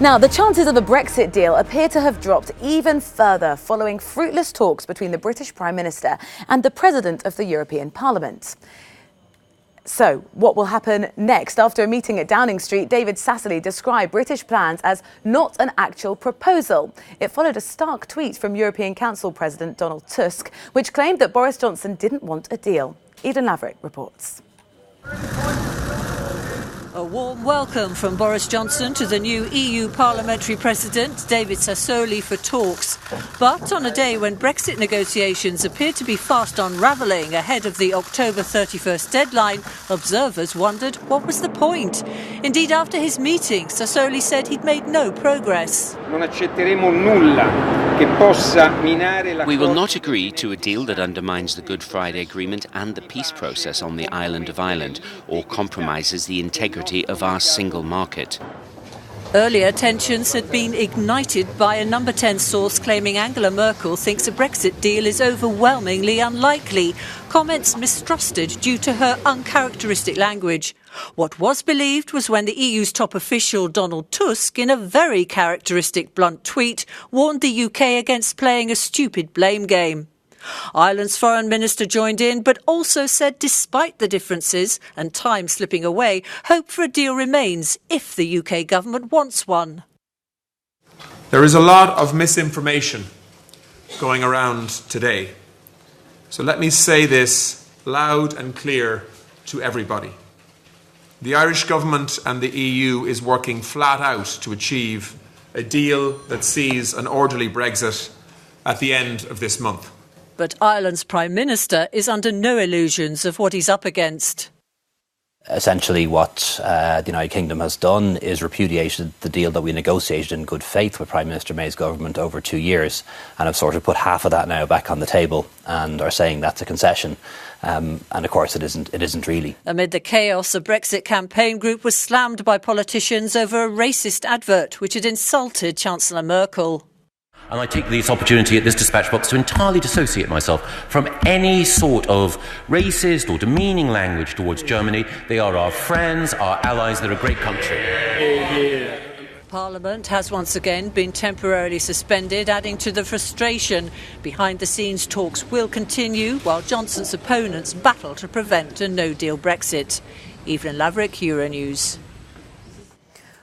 Now, the chances of a Brexit deal appear to have dropped even further following fruitless talks between the British Prime Minister and the President of the European Parliament. So, what will happen next? After a meeting at Downing Street, David Sassoli described British plans as not an actual proposal. It followed a stark tweet from European Council President Donald Tusk, which claimed that Boris Johnson didn't want a deal. Eden Laverick reports. A warm welcome from Boris Johnson to the new EU Parliamentary President, David Sassoli, for talks. But on a day when Brexit negotiations appear to be fast unravelling ahead of the October 31st deadline, observers wondered what was the point. Indeed, after his meeting, Sassoli said he'd made no progress. We will not agree to a deal that undermines the Good Friday Agreement and the peace process on the island of Ireland, or compromises the integrity of our single market. Earlier tensions had been ignited by a number 10 source claiming Angela Merkel thinks a Brexit deal is overwhelmingly unlikely. Comments mistrusted due to her uncharacteristic language. What was believed was when the EU's top official Donald Tusk, in a very characteristic blunt tweet, warned the UK against playing a stupid blame game. Ireland's foreign minister joined in, but also said despite the differences and time slipping away, hope for a deal remains if the UK government wants one. There is a lot of misinformation going around today. So let me say this loud and clear to everybody. The Irish government and the EU is working flat out to achieve a deal that sees an orderly Brexit at the end of this month. But Ireland's Prime Minister is under no illusions of what he's up against. Essentially what the United Kingdom has done is repudiated the deal that we negotiated in good faith with Prime Minister May's government over 2 years, and have sort of put half of that now back on the table and are saying that's a concession. And of course it isn't really. Amid the chaos, a Brexit campaign group was slammed by politicians over a racist advert which had insulted Chancellor Merkel. And I take this opportunity at this dispatch box to entirely dissociate myself from any sort of racist or demeaning language towards Germany. They are our friends, our allies, they're a great country. Parliament has once again been temporarily suspended, adding to the frustration. Behind-the-scenes talks will continue while Johnson's opponents battle to prevent a no-deal Brexit. Evelyn Laverick, Euronews.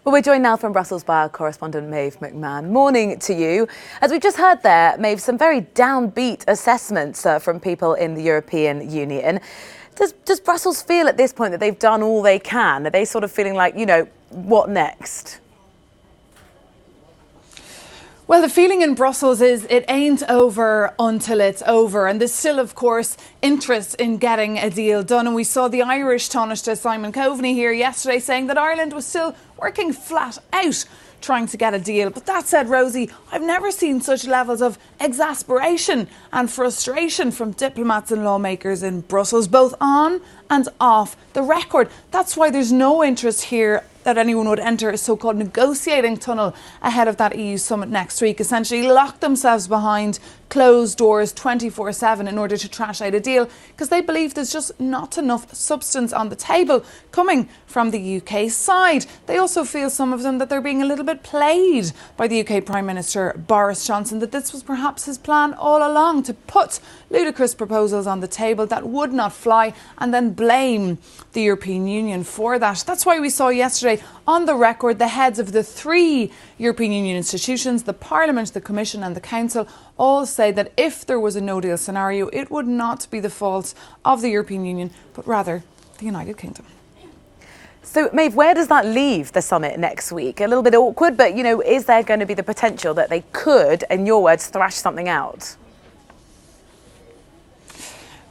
Well, we're joined now from Brussels by our correspondent Maeve McMahon. Morning to you. As we've just heard there, Maeve, some very downbeat assessments from people in the European Union. Does Brussels feel at this point that they've done all they can? Are they sort of feeling like, what next? Well, the feeling in Brussels is it ain't over until it's over. And there's still, of course, interest in getting a deal done. And we saw the Irish Taoiseach Simon Coveney here yesterday saying that Ireland was still working flat out trying to get a deal. But that said, Rosie, I've never seen such levels of exasperation and frustration from diplomats and lawmakers in Brussels, both on and off the record. That's why there's no interest here that anyone would enter a so-called negotiating tunnel ahead of that EU summit next week, essentially lock themselves behind closed doors 24/7 in order to trash out a deal, because they believe there's just not enough substance on the table coming from the UK side. They also feel, some of them, that they're being a little bit played by the UK Prime Minister Boris Johnson, that this was perhaps his plan all along, to put ludicrous proposals on the table that would not fly and then blame the European Union for that. That's why we saw yesterday on the record the heads of the 3 European Union institutions, the Parliament, the Commission and the Council, all say that if there was a no-deal scenario, it would not be the fault of the European Union, but rather the United Kingdom. So, Maeve, where does that leave the summit next week? A little bit awkward, but, is there going to be the potential that they could, in your words, thrash something out?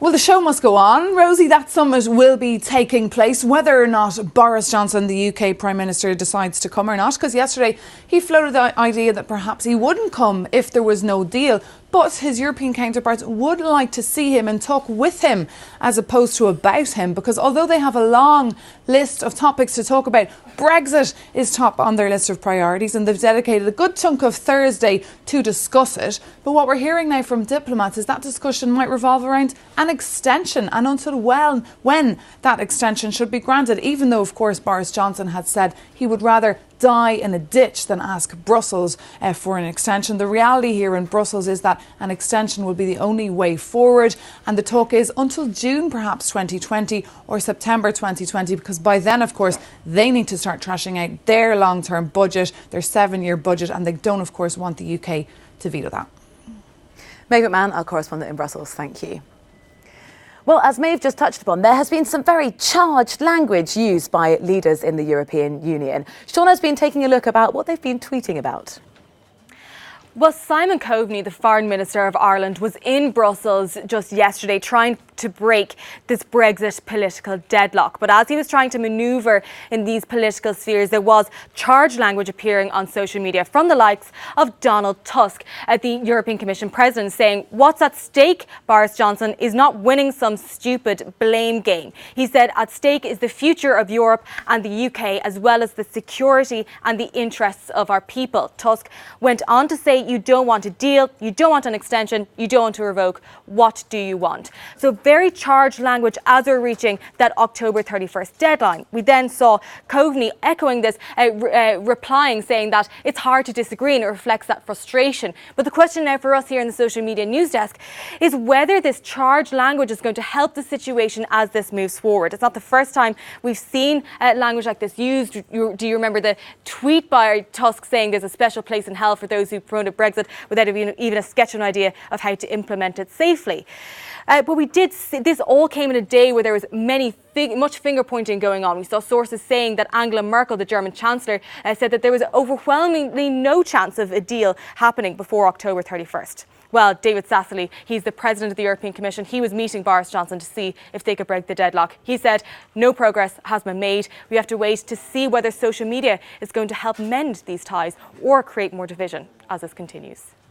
Well, the show must go on. Rosie, that summit will be taking place, whether or not Boris Johnson, the UK Prime Minister, decides to come or not, because yesterday he floated the idea that perhaps he wouldn't come if there was no deal. But his European counterparts would like to see him and talk with him as opposed to about him, because although they have a long list of topics to talk about, Brexit is top on their list of priorities, and they've dedicated a good chunk of Thursday to discuss it. But what we're hearing now from diplomats is that discussion might revolve around an extension, and until when that extension should be granted, even though, of course, Boris Johnson had said he would rather die in a ditch than ask Brussels for an extension. The reality here in Brussels is that an extension will be the only way forward, and the talk is until June perhaps 2020 or September 2020, because by then, of course, they need to start trashing out their long-term budget, their 7-year budget, and they don't, of course, want the UK to veto that. Meg McMahon, our correspondent in Brussels, thank you. Well, as Maeve just touched upon, there has been some very charged language used by leaders in the European Union. Shauna's been taking a look about what they've been tweeting about. Well, Simon Coveney, the Foreign Minister of Ireland, was in Brussels just yesterday trying to break this Brexit political deadlock. But as he was trying to manoeuvre in these political spheres, there was charged language appearing on social media from the likes of Donald Tusk, the European Commission President, saying, "What's at stake, Boris Johnson, is not winning some stupid blame game." He said, "At stake is the future of Europe and the UK, as well as the security and the interests of our people." Tusk went on to say, "You don't want a deal, you don't want an extension, you don't want to revoke. What do you want?" So very charged language as we're reaching that October 31st deadline. We then saw Coveney echoing this, replying, saying that it's hard to disagree and it reflects that frustration. But the question now for us here in the social media news desk is whether this charged language is going to help the situation as this moves forward. It's not the first time we've seen language like this used. Do you remember the tweet by Tusk saying there's a special place in hell for those who promoted Brexit without even a sketch of an idea of how to implement it safely? But we did see, this all came in a day where there was much finger pointing going on. We saw sources saying that Angela Merkel, the German Chancellor, said that there was overwhelmingly no chance of a deal happening before October 31st. Well, David Sassoli, he's the President of the European Commission. He was meeting Boris Johnson to see if they could break the deadlock. He said no progress has been made. We have to wait to see whether social media is going to help mend these ties or create more division as this continues.